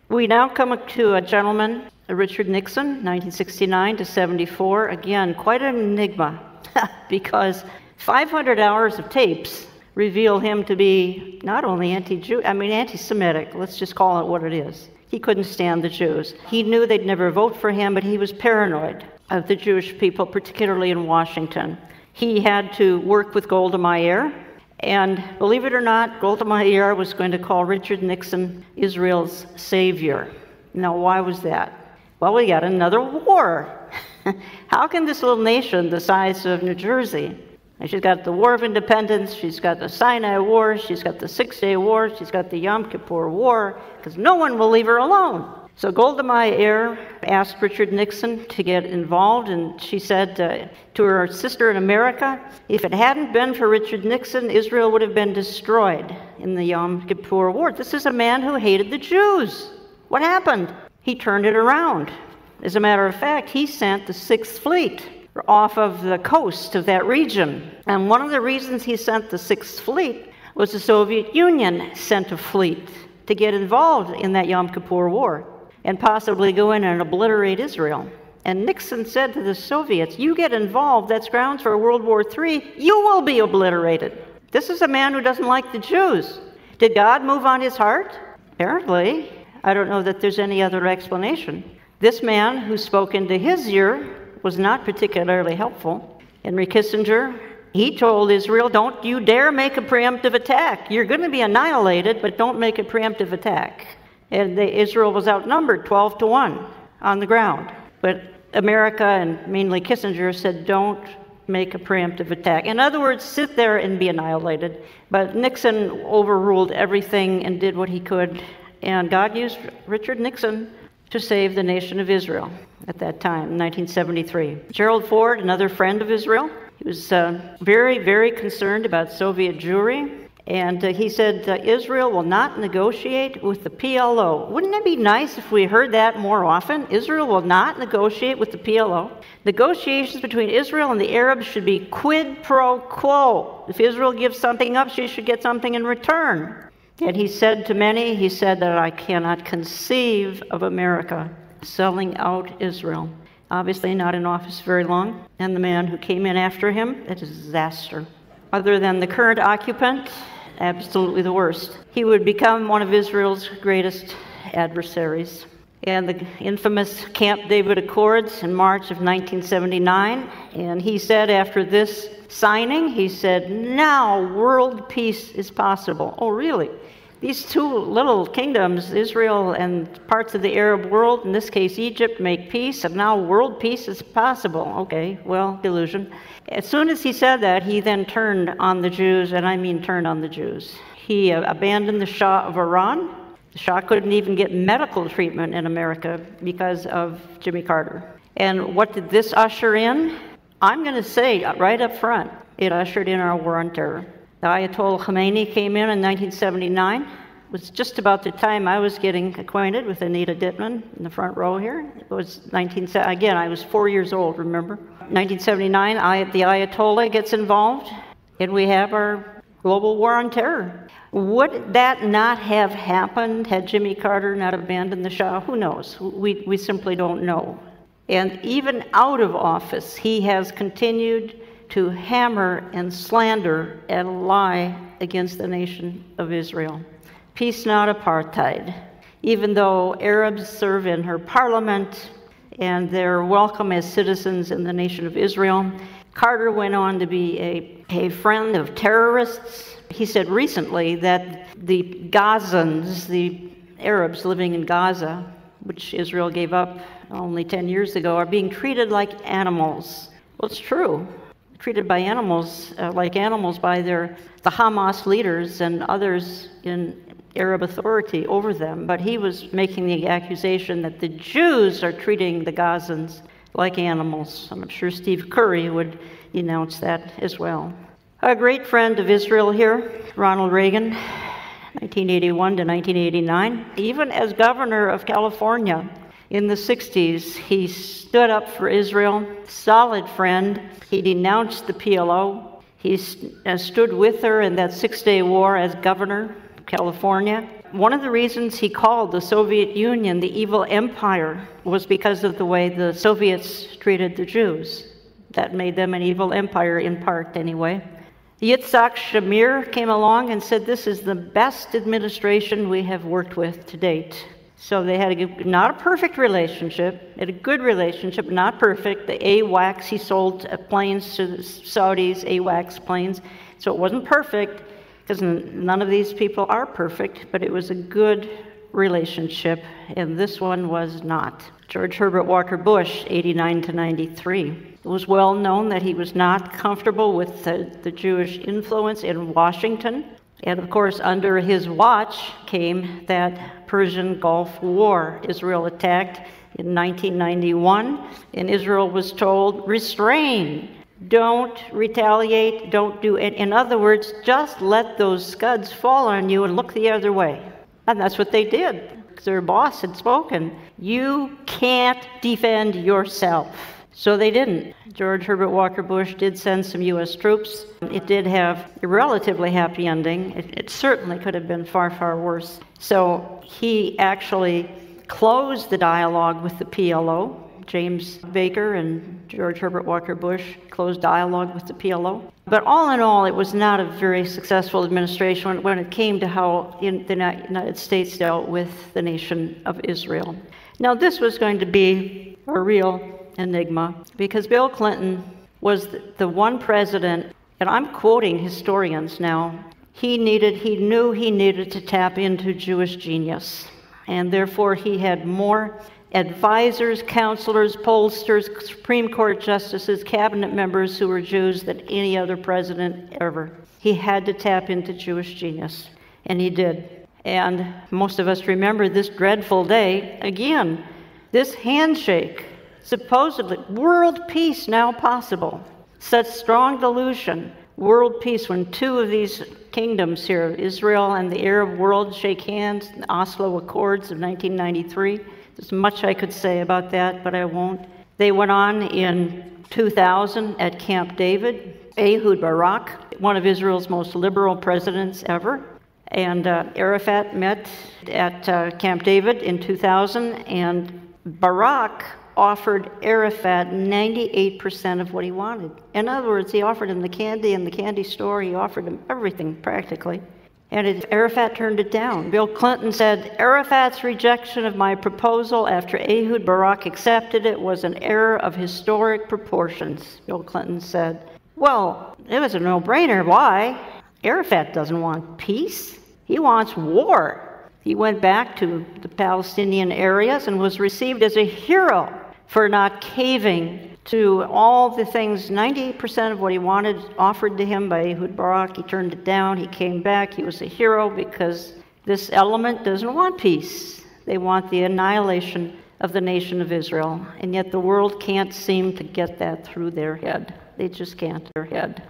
We now come to a gentleman, Richard Nixon, 1969 to 74. Again, quite an enigma, because 500 hours of tapes reveal him to be not only anti-Semitic. Let's just call it what it is. He couldn't stand the Jews. He knew they'd never vote for him, but he was paranoid of the Jewish people, particularly in Washington. He had to work with Golda Meir, and believe it or not, Golda Meir was going to call Richard Nixon Israel's savior. Now, why was that? Well, we got another war. How can this little nation the size of New Jersey, and she's got the War of Independence, she's got the Sinai War, she's got the Six-Day War, she's got the Yom Kippur War, because no one will leave her alone. So Golda Meir asked Richard Nixon to get involved, and she said to her sister in America, if it hadn't been for Richard Nixon, Israel would have been destroyed in the Yom Kippur War. This is a man who hated the Jews. What happened? He turned it around. As a matter of fact, he sent the Sixth Fleet off of the coast of that region. And one of the reasons he sent the Sixth Fleet was the Soviet Union sent a fleet to get involved in that Yom Kippur War and possibly go in and obliterate Israel. And Nixon said to the Soviets, you get involved, that's grounds for World War III, you will be obliterated. This is a man who doesn't like the Jews. Did God move on his heart? Apparently. I don't know that there's any other explanation. This man who spoke into his ear was not particularly helpful. Henry Kissinger, he told Israel, don't you dare make a preemptive attack. You're going to be annihilated, but don't make a preemptive attack. And Israel was outnumbered 12-1 on the ground. But America, and mainly Kissinger, said don't make a preemptive attack. In other words, sit there and be annihilated. But Nixon overruled everything and did what he could. And God used Richard Nixon to save the nation of Israel at that time, in 1973. Gerald Ford, another friend of Israel, he was very, very concerned about Soviet Jewry. And he said, Israel will not negotiate with the PLO. Wouldn't it be nice if we heard that more often? Israel will not negotiate with the PLO. Negotiations between Israel and the Arabs should be quid pro quo. If Israel gives something up, she should get something in return. And he said to many, he said that I cannot conceive of America selling out Israel. Obviously not in office very long. And the man who came in after him, a disaster. Other than the current occupant, absolutely the worst. He would become one of Israel's greatest adversaries. And the infamous Camp David Accords in March of 1979. And he said after this signing, he said, now world peace is possible. Oh, really? These two little kingdoms, Israel and parts of the Arab world, in this case Egypt, make peace, and now world peace is possible. Okay, well, delusion. As soon as he said that, he then turned on the Jews, and I mean turned on the Jews. He abandoned the Shah of Iran. The Shah couldn't even get medical treatment in America because of Jimmy Carter. And what did this usher in? I'm going to say right up front, it ushered in our war on terror. The Ayatollah Khomeini came in 1979. It was just about the time I was getting acquainted with Anita Dittman in the front row here. It was again, I was 4 years old, remember? 1979, the Ayatollah gets involved, and we have our global war on terror. Would that not have happened had Jimmy Carter not abandoned the Shah? Who knows? We simply don't know. And even out of office, he has continued to hammer and slander and lie against the nation of Israel. Peace, not apartheid. Even though Arabs serve in her parliament and they're welcome as citizens in the nation of Israel, Carter went on to be a friend of terrorists. He said recently that the Gazans, the Arabs living in Gaza, which Israel gave up only 10 years ago, are being treated like animals. Well, it's true. Treated by animals, like animals by the Hamas leaders and others in Arab authority over them. But he was making the accusation that the Jews are treating the Gazans like animals. I'm sure Steve Curry would denounce that as well. A great friend of Israel here, Ronald Reagan, 1981 to 1989. Even as governor of California in the 60s, he stood up for Israel, solid friend. He denounced the PLO. He stood with her in that 6-day war as governor of California. One of the reasons he called the Soviet Union the evil empire was because of the way the Soviets treated the Jews. That made them an evil empire, in part anyway. Yitzhak Shamir came along and said, this is the best administration we have worked with to date. So they had not a perfect relationship, they had a good relationship, not perfect. The AWACS, he sold planes to the Saudis, AWACS planes. So it wasn't perfect, because none of these people are perfect, but it was a good relationship, and this one was not. George Herbert Walker Bush, 89 to 93. It was well known that he was not comfortable with the Jewish influence in Washington. And of course, under his watch came that Persian Gulf War. Israel attacked in 1991, and Israel was told, restrain, don't retaliate, don't do it. In other words, just let those scuds fall on you and look the other way. And that's what they did, because their boss had spoken. You can't defend yourself. So they didn't. George Herbert Walker Bush did send some U.S. troops. It did have a relatively happy ending. It certainly could have been far, far worse. So he actually closed the dialogue with the PLO. James Baker and George Herbert Walker Bush closed dialogue with the PLO. But all in all, it was not a very successful administration when it came to how the United States dealt with the nation of Israel. Now, this was going to be a real enigma, because Bill Clinton was the one president, and I'm quoting historians now, he knew he needed to tap into Jewish genius, and therefore he had more advisors, counselors, pollsters, Supreme Court justices, cabinet members who were Jews than any other president ever. He had to tap into Jewish genius, and he did. And most of us remember this dreadful day, again, this handshake. Supposedly, world peace now possible. Such strong delusion, world peace, when two of these kingdoms here, Israel and the Arab world, shake hands, the Oslo Accords of 1993. There's much I could say about that, but I won't. They went on in 2000 at Camp David. Ehud Barak, one of Israel's most liberal presidents ever, and Arafat met at Camp David in 2000, and Barak offered Arafat 98% of what he wanted. In other words, he offered him the candy in the candy store. He offered him everything, practically. And Arafat turned it down. Bill Clinton said, Arafat's rejection of my proposal after Ehud Barak accepted it was an error of historic proportions. Bill Clinton said, well, it was a no-brainer. Why? Arafat doesn't want peace. He wants war. He went back to the Palestinian areas and was received as a hero for not caving to all the things, 98% of what he wanted offered to him by Ehud Barak. He turned it down. He came back. He was a hero because this element doesn't want peace. They want the annihilation of the nation of Israel. And yet the world can't seem to get that through their head. They just can't. Their head.